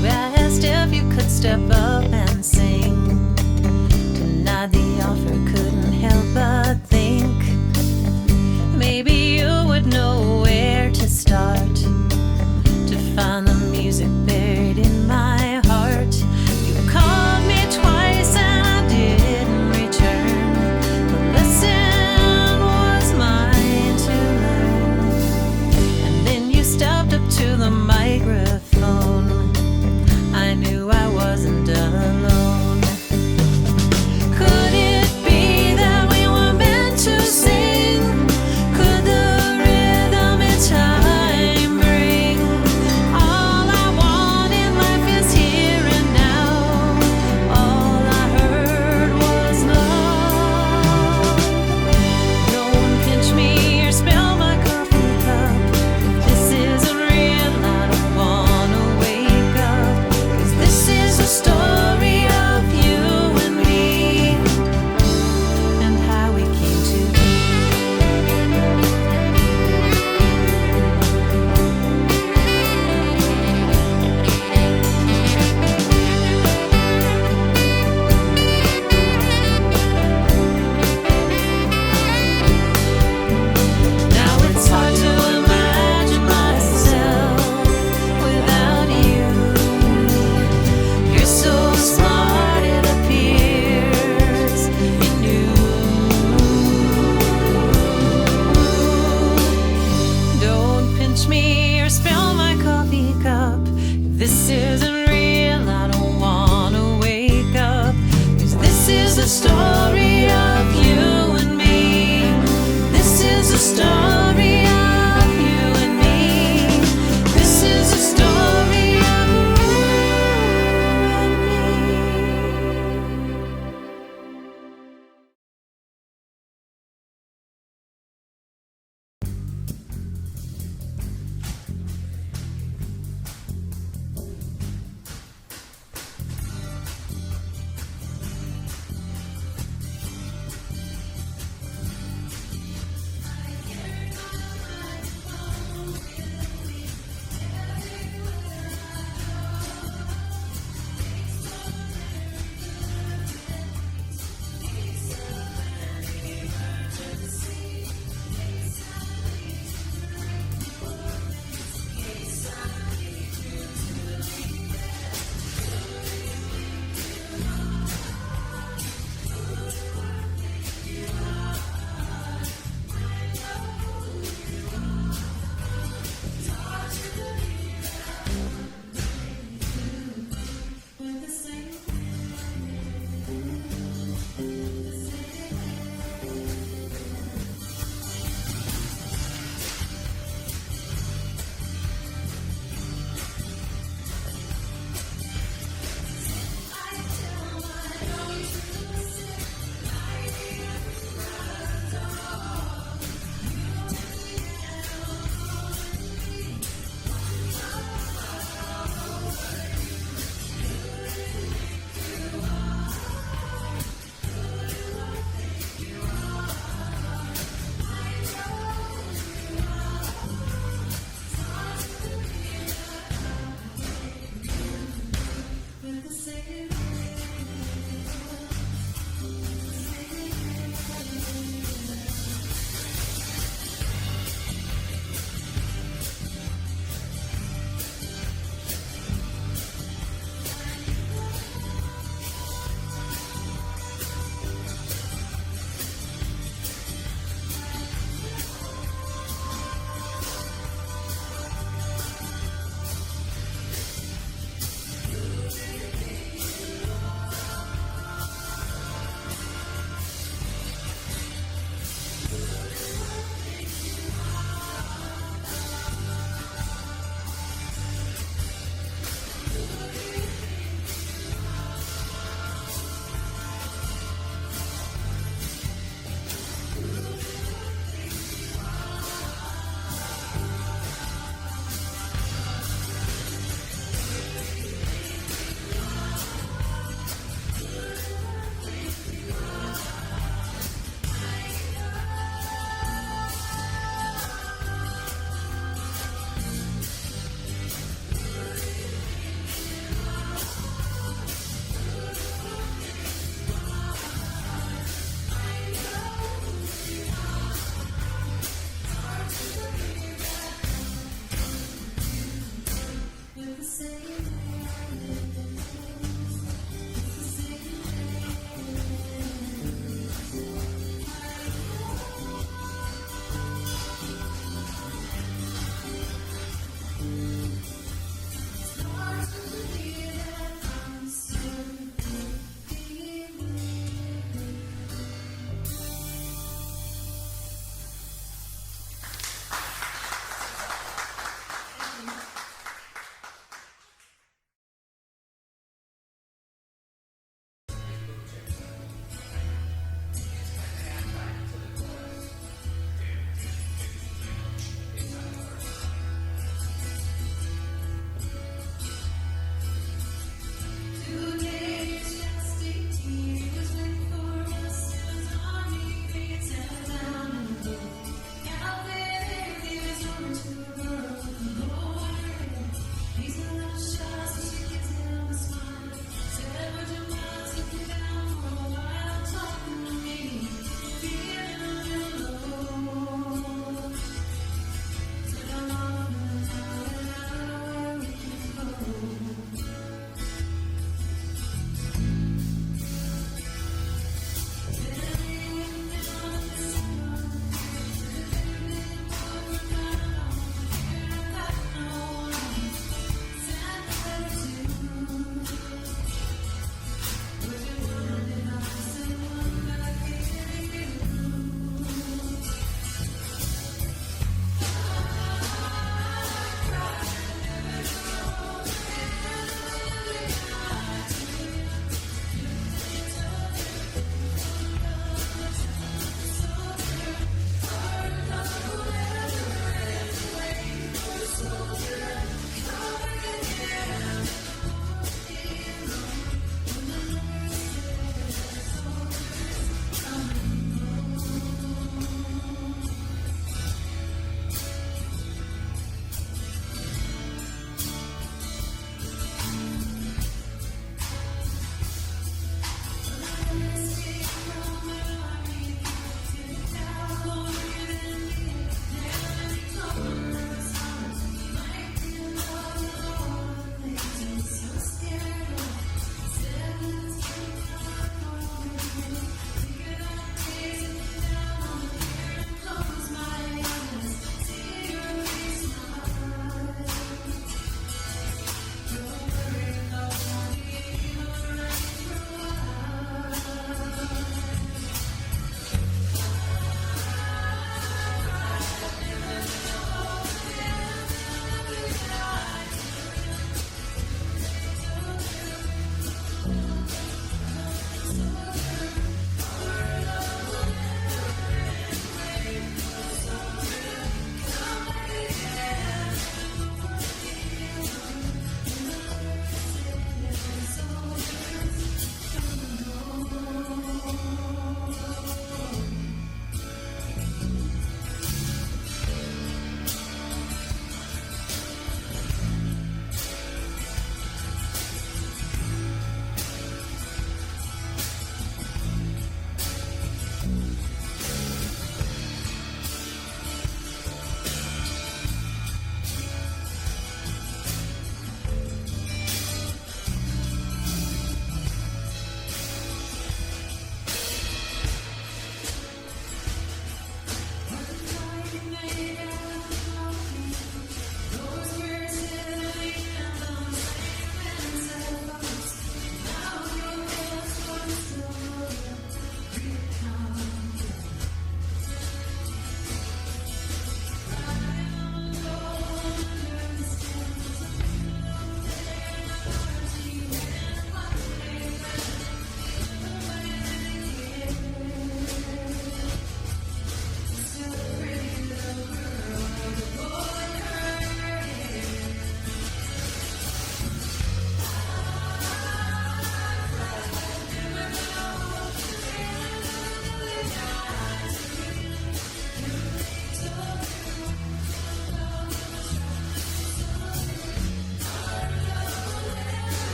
You asked if you could step up and sing. Denied the offer, couldn't help but think maybe you would know where to start to find the music buried in my heart. You called me twice and I didn't return. The lesson was mine to learn. And then you stepped up to the microphone. I knew I wasn't alone. Could it be that we were meant to sing? Could the rhythm and time bring all I want in life is here and now? All I heard was love. Don't pinch me or spill my coffee cup. This isn't real, I don't wanna wake up. 'Cause this is a story of you and me, and how we came to be. Now it's hard to imagine myself without you. You're so smart, it appears in you. Don't pinch me or spill my coffee cup. If this isn't real, I don't wanna wake up. 'Cause this is the story of you and me. This is the story